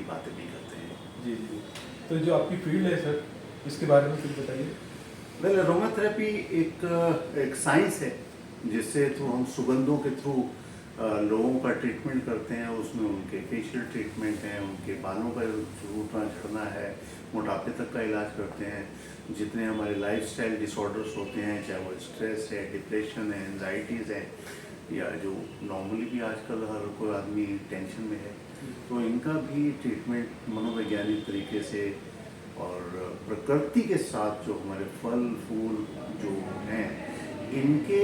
बातें भी करते हैं। जी जी। तो जो आपकी फील्ड है सर, इसके बारे में कुछ बताइए। वेल, अरोमाथेरेपी एक साइंस है जिससे थ्रू हम सुगंधों के थ्रू लोगों का ट्रीटमेंट करते हैं। उसमें उनके फेशियल ट्रीटमेंट हैं, उनके बालों का रूटना झड़ना है, मोटापे तक का इलाज करते हैं। जितने हमारे लाइफस्टाइल डिसऑर्डर्स होते हैं, चाहे वो स्ट्रेस है, डिप्रेशन है, एंजाइटीज़ है, या जो नॉर्मली भी आजकल हर कोई आदमी टेंशन में है, तो इनका भी ट्रीटमेंट मनोवैज्ञानिक तरीके से और प्रकृति के साथ जो हमारे फल फूल जो हैं इनके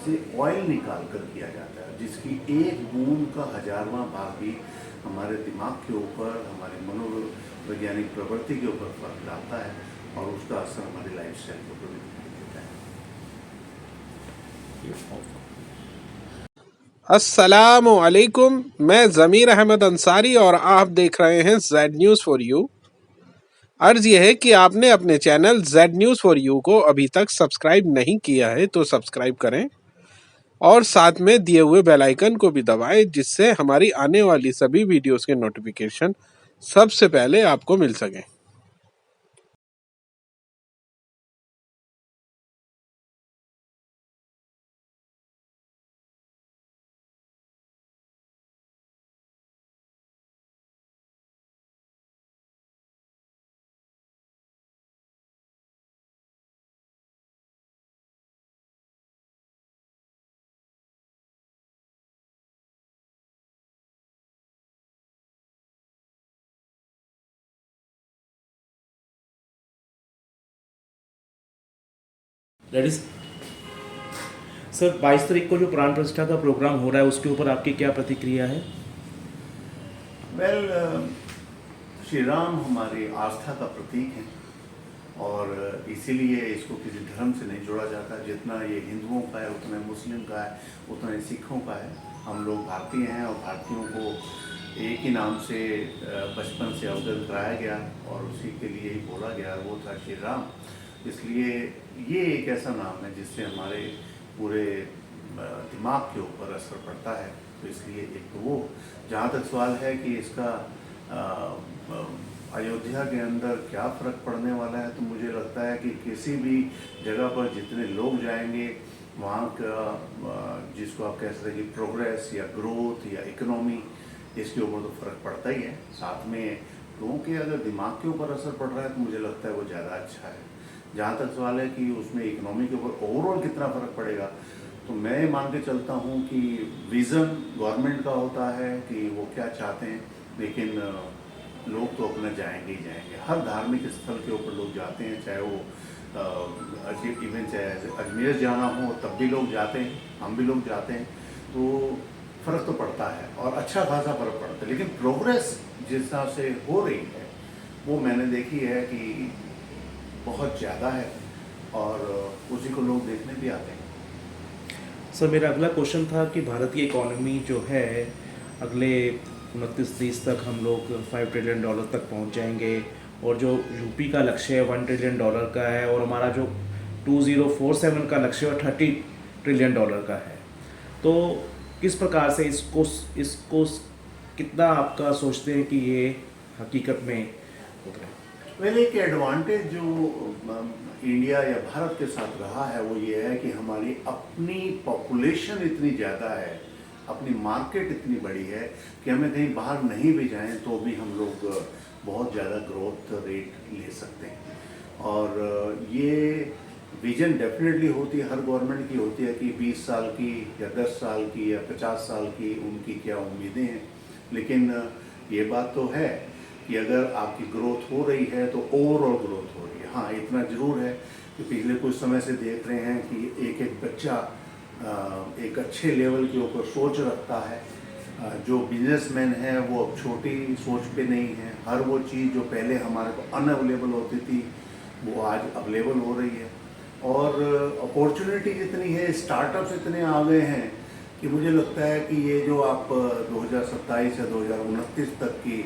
से ऑयल निकाल कर किया जाता है, जिसकी एक बूंद का 1000वां भाग भी हमारे दिमाग के ऊपर, हमारे मनोवैज्ञानिक प्रवृत्ति के ऊपर फर्क डालता है और उसका असर हमारी लाइफस्टाइल के ऊपर भी दिखाई देता है। अस्सलामु अलैकुम, मैं ज़मीर अहमद अंसारी और आप देख रहे हैं जेड न्यूज़ फॉर यू। अर्ज यह है कि आपने अपने channel Z news for you को अभी तक सब्सक्राइब नहीं किया है तो सब्सक्राइब करें और साथ में दिए हुए बेल आइकन को भी दबाएं, जिससे हमारी आने वाली सभी वीडियोस के नोटिफिकेशन सबसे पहले आपको मिल सकें। रेडी सर, 22 तारीख को जो प्राण प्रतिष्ठा का प्रोग्राम हो रहा है उसके ऊपर आपकी क्या प्रतिक्रिया है? वेल, श्री राम हमारी आस्था का प्रतीक हैं और इसीलिए इसको किसी धर्म से नहीं जोड़ा जाता। जितना ये हिंदुओं का है, उतना मुस्लिम का है, उतना ही सिखों का है। हम लोग भारतीय हैं और भारतीयों को एक ही नाम से बचपन से अवगत कराया गया और उसी के लिए ही बोला गया, वो था श्री राम। इसलिए ये एक ऐसा नाम है जिससे हमारे पूरे दिमाग के ऊपर असर पड़ता है। तो इसलिए एक तो वो, जहाँ तक सवाल है कि इसका अयोध्या के अंदर क्या फ़र्क पड़ने वाला है, तो मुझे लगता है कि किसी भी जगह पर जितने लोग जाएंगे वहाँ का जिसको आप कह सकते हैं कि प्रोग्रेस या ग्रोथ या इकोनॉमी, इसके ऊपर तो फ़र्क पड़ता ही है। साथ में लोगों के अगर दिमाग के ऊपर असर पड़ रहा है तो मुझे लगता है वो ज़्यादा अच्छा है। जहाँ तक सवाल है कि उसमें इकोनॉमी के ऊपर ओवरऑल कितना फ़र्क पड़ेगा, तो मैं मान के चलता हूँ कि विज़न गवर्नमेंट का होता है कि वो क्या चाहते हैं, लेकिन लोग तो अपना जाएंगे ही जाएंगे। हर धार्मिक स्थल के ऊपर लोग जाते हैं, चाहे वो इवन चाहे अजमेर जाना हो तब भी लोग जाते हैं, हम भी लोग जाते हैं। तो फ़र्क तो पड़ता है और अच्छा खासा फ़र्क पड़ता है, लेकिन प्रोग्रेस जिस हिसाब से हो रही है वो मैंने देखी है कि बहुत ज़्यादा है और उसी को लोग देखने भी आते हैं। सर, मेरा अगला क्वेश्चन था कि भारत की इकोनॉमी जो है अगले 29-30 तक हम लोग $5 ट्रिलियन तक पहुंच जाएंगे और जो यूपी का लक्ष्य है $1 ट्रिलियन का है और हमारा जो 2047 का लक्ष्य है $30 ट्रिलियन का है। तो किस प्रकार से इसको कितना आपका सोचते हैं कि ये हकीकत में होता है? वेल, एक एडवांटेज जो इंडिया या भारत के साथ रहा है वो ये है कि हमारी अपनी पॉपुलेशन इतनी ज़्यादा है, अपनी मार्केट इतनी बड़ी है कि हमें कहीं बाहर नहीं भी जाएं तो भी हम लोग बहुत ज़्यादा ग्रोथ रेट ले सकते हैं। और ये विजन डेफिनेटली होती है, हर गवर्नमेंट की होती है कि 20 साल की या 10 साल की या 50 साल की उनकी क्या उम्मीदें हैं। लेकिन ये बात तो है कि अगर आपकी ग्रोथ हो रही है तो ओवरऑल ग्रोथ हो रही है। हाँ, इतना ज़रूर है कि पिछले कुछ समय से देख रहे हैं कि एक एक बच्चा एक अच्छे लेवल के ऊपर सोच रखता है। जो बिजनेसमैन है वो अब छोटी सोच पे नहीं है। हर वो चीज़ जो पहले हमारे को अनअवेलेबल होती थी वो आज अवेलेबल हो रही है और अपॉर्चुनिटीज इतनी है, स्टार्टअप्स इतने आ गए हैं कि मुझे लगता है कि ये जो आप 2027 या 2029 तक की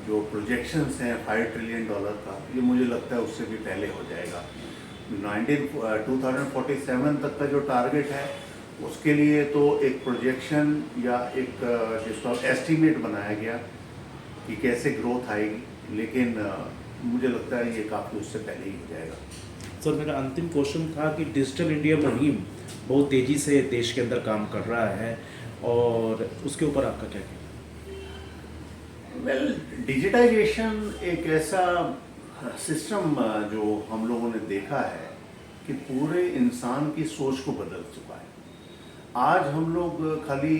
जो प्रोजेक्शंस हैं $5 ट्रिलियन का, ये मुझे लगता है उससे भी पहले हो जाएगा। 2047 तक का जो टारगेट है उसके लिए तो एक प्रोजेक्शन या एक जिसका एस्टीमेट बनाया गया कि कैसे ग्रोथ आएगी, लेकिन मुझे लगता है ये काफ़ी उससे पहले ही हो जाएगा। सर मेरा अंतिम क्वेश्चन था कि डिजिटल इंडिया मुहिम बहुत तेज़ी से देश के अंदर काम कर रहा है और उसके ऊपर आपका क्या कहना वेल, डिजिटाइजेशन एक ऐसा सिस्टम जो हम लोगों ने देखा है कि पूरे इंसान की सोच को बदल चुका है। आज हम लोग खाली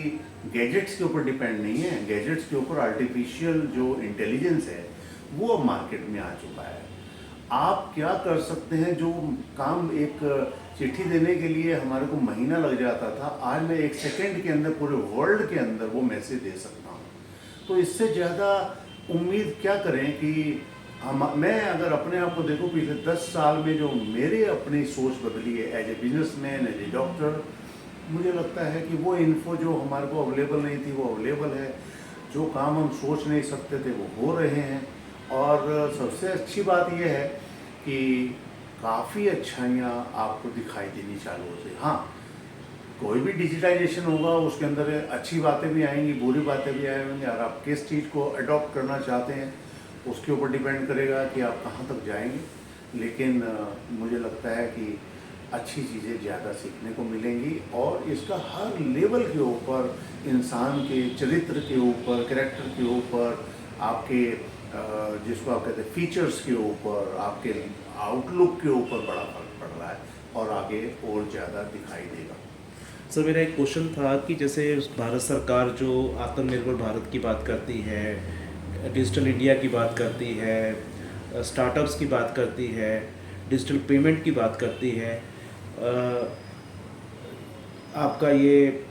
गैजेट्स के ऊपर डिपेंड नहीं है, गैजेट्स के ऊपर आर्टिफिशियल जो इंटेलिजेंस है वो अब मार्केट में आ चुका है। आप क्या कर सकते हैं, जो काम एक चिट्ठी देने के लिए हमारे को महीना लग जाता था, आज मैं 1 सेकंड के अंदर पूरे वर्ल्ड के अंदर वो मैसेज दे सकता हूँ। तो इससे ज़्यादा उम्मीद क्या करें कि मैं अगर अपने आप को देखूँ पिछले 10 साल में जो मेरे अपनी सोच बदली है as a businessman, as a doctor, मुझे लगता है कि वो इन्फो जो हमारे को अवेलेबल नहीं थी वो अवेलेबल है। जो काम हम सोच नहीं सकते थे वो हो रहे हैं। और सबसे अच्छी बात यह है कि काफ़ी अच्छाइयाँ आपको दिखाई देनी चालू होती। हाँ, कोई भी डिजिटाइजेशन होगा उसके अंदर अच्छी बातें भी आएंगी, बुरी बातें भी आएंगी, और आप किस चीज़ को अडॉप्ट करना चाहते हैं उसके ऊपर डिपेंड करेगा कि आप कहाँ तक जाएंगे। लेकिन मुझे लगता है कि अच्छी चीज़ें ज़्यादा सीखने को मिलेंगी और इसका हर लेवल के ऊपर, इंसान के चरित्र के ऊपर, कैरेक्टर के ऊपर, आपके जिसको आप कहते हैं फीचर्स के ऊपर, आपके आउटलुक के ऊपर बड़ा फर्क पड़ रहा है और आगे और ज़्यादा दिखाई देगा। सर मेरा एक क्वेश्चन था कि जैसे भारत सरकार जो आत्मनिर्भर भारत की बात करती है, डिजिटल इंडिया की बात करती है, स्टार्टअप्स की बात करती है, डिजिटल पेमेंट की बात करती है, आपका ये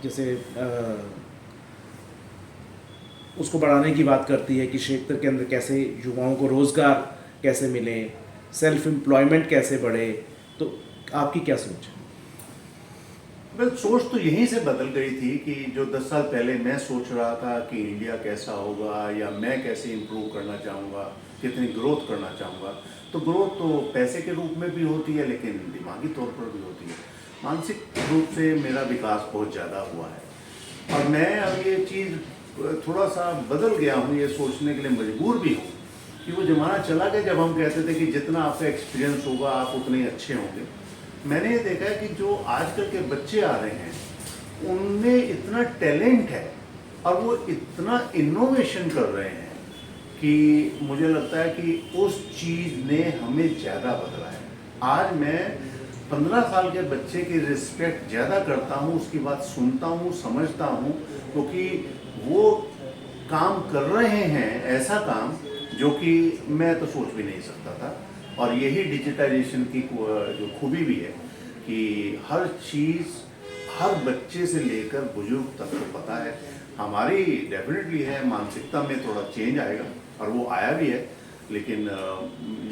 जैसे उसको बढ़ाने की बात करती है कि क्षेत्र के अंदर कैसे युवाओं को रोज़गार कैसे मिले, सेल्फ एम्प्लॉयमेंट कैसे बढ़े, तो आपकी क्या सोच है? वेल, सोच तो यहीं से बदल गई थी कि जो 10 साल पहले मैं सोच रहा था कि इंडिया कैसा होगा या मैं कैसे इम्प्रूव करना चाहूँगा, कितनी ग्रोथ करना चाहूँगा, तो ग्रोथ तो पैसे के रूप में भी होती है लेकिन दिमागी तौर पर भी होती है। मानसिक रूप से मेरा विकास बहुत ज़्यादा हुआ है और मैं अब ये चीज़ थोड़ा सा बदल गया हूँ, ये सोचने के लिए मजबूर भी हूँ कि वो ज़माना चला गया जब हम कहते थे कि जितना आपका एक्सपीरियंस होगा आप उतने अच्छे होंगे। मैंने ये देखा है कि जो आजकल के बच्चे आ रहे हैं उनमें इतना टैलेंट है और वो इतना इनोवेशन कर रहे हैं कि मुझे लगता है कि उस चीज़ ने हमें ज़्यादा बदला है। आज मैं 15 साल के बच्चे की रिस्पेक्ट ज़्यादा करता हूँ, उसकी बात सुनता हूँ, समझता हूँ, क्योंकि वो काम कर रहे हैं ऐसा काम जो कि मैं तो सोच भी नहीं सकता था। और यही डिजिटाइजेशन की जो खूबी भी है कि हर चीज़ हर बच्चे से लेकर बुजुर्ग तक को पता है। हमारी डेफिनेटली है, मानसिकता में थोड़ा चेंज आएगा और वो आया भी है, लेकिन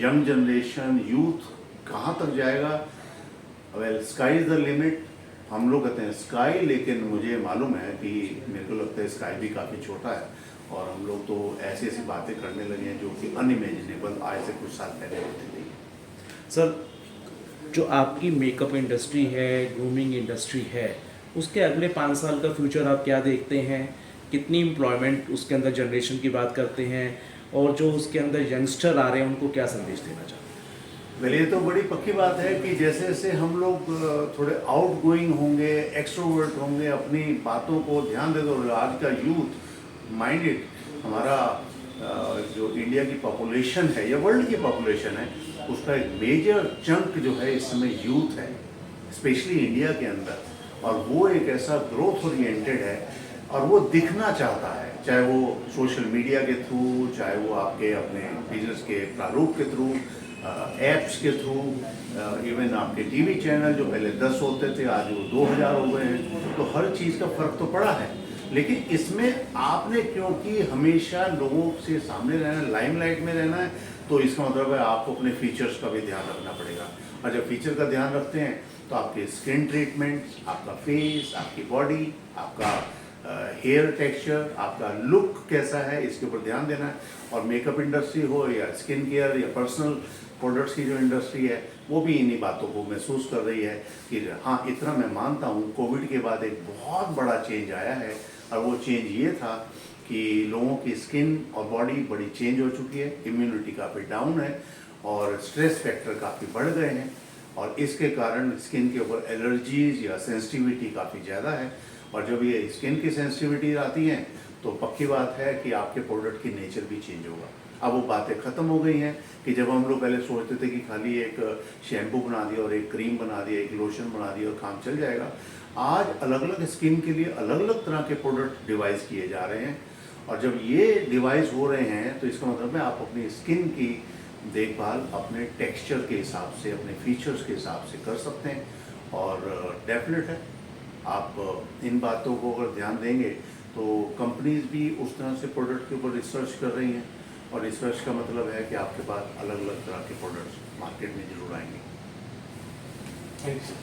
यंग जनरेशन, यूथ कहाँ तक जाएगा? Well, sky is the limit. हम लोग कहते हैं स्काई, लेकिन मुझे मालूम है कि मेरे को लगता है स्काई भी काफ़ी छोटा है और हम लोग तो ऐसी ऐसी बातें करने लगे हैं जो कि अनइमेजिनेबल आज से कुछ साल पहले होती थी। सर जो आपकी मेकअप इंडस्ट्री है, ग्रूमिंग इंडस्ट्री है, उसके अगले 5 साल का फ्यूचर आप क्या देखते हैं? कितनी एम्प्लॉयमेंट उसके अंदर जनरेशन की बात करते हैं और जो उसके अंदर यंगस्टर आ रहे हैं उनको क्या संदेश देना चाहते हैं? वेल, ये तो बड़ी पक्की बात है कि जैसे जैसे हम लोग थोड़े आउट गोइंग होंगे, एक्सट्रोवर्ट होंगे, अपनी बातों को ध्यान दे दो। आज का यूथ माइंडेड, हमारा जो इंडिया की पॉपुलेशन है या वर्ल्ड की पॉपुलेशन है, उसका एक मेजर चंक जो है इस समय यूथ है, स्पेशली इंडिया के अंदर। और वो एक ऐसा ग्रोथ ओरिएंटेड है और वो दिखना चाहता है, चाहे वो सोशल मीडिया के थ्रू, चाहे वो आपके अपने बिजनेस के प्रारूप के थ्रू, ऐप्स के थ्रू, इवन आपके टीवी चैनल जो पहले 10 होते थे आज वो 2000 हो गए हैं। तो हर चीज़ का फ़र्क तो पड़ा है, लेकिन इसमें आपने क्योंकि हमेशा लोगों से सामने रहना, लाइमलाइट में रहना है, तो इसका मतलब है आपको अपने फीचर्स का भी ध्यान रखना पड़ेगा। और जब फीचर का ध्यान रखते हैं तो आपके स्किन ट्रीटमेंट, आपका फेस, आपकी बॉडी, आपका हेयर टेक्सचर, आपका लुक कैसा है, इसके ऊपर ध्यान देना है। और मेकअप इंडस्ट्री हो या स्किन केयर या पर्सनल प्रोडक्ट्स की जो इंडस्ट्री है, वो भी इन्हीं बातों को महसूस कर रही है कि हाँ, इतना मैं मानता हूँ कोविड के बाद एक बहुत बड़ा चेंज आया है। और वो चेंज ये था कि लोगों की स्किन और बॉडी बड़ी चेंज हो चुकी है, इम्यूनिटी काफ़ी डाउन है और स्ट्रेस फैक्टर काफ़ी बढ़ गए हैं और इसके कारण स्किन के ऊपर एलर्जीज या सेंसिटिविटी काफ़ी ज़्यादा है। और जब ये स्किन की सेंसिटिविटी आती हैं तो पक्की बात है कि आपके प्रोडक्ट की नेचर भी चेंज होगा। अब वो बातें ख़त्म हो गई हैं कि जब हम लोग पहले सोचते थे कि खाली एक शैम्पू बना दिया और एक क्रीम बना दिया, एक लोशन बना दिया और काम चल जाएगा। आज अलग अलग स्किन के लिए अलग अलग तरह के प्रोडक्ट डिवाइस किए जा रहे हैं और जब ये डिवाइस हो रहे हैं तो इसका मतलब है आप अपनी स्किन की देखभाल अपने टेक्सचर के हिसाब से, अपने फीचर्स के हिसाब से कर सकते हैं और डेफिनेट है आप इन बातों को अगर ध्यान देंगे तो कंपनीज भी उस तरह से प्रोडक्ट के ऊपर रिसर्च कर रही हैं और रिसर्च का मतलब है कि आपके पास अलग अलग तरह के प्रोडक्ट्स मार्केट में जरूर आएंगे। Thank you.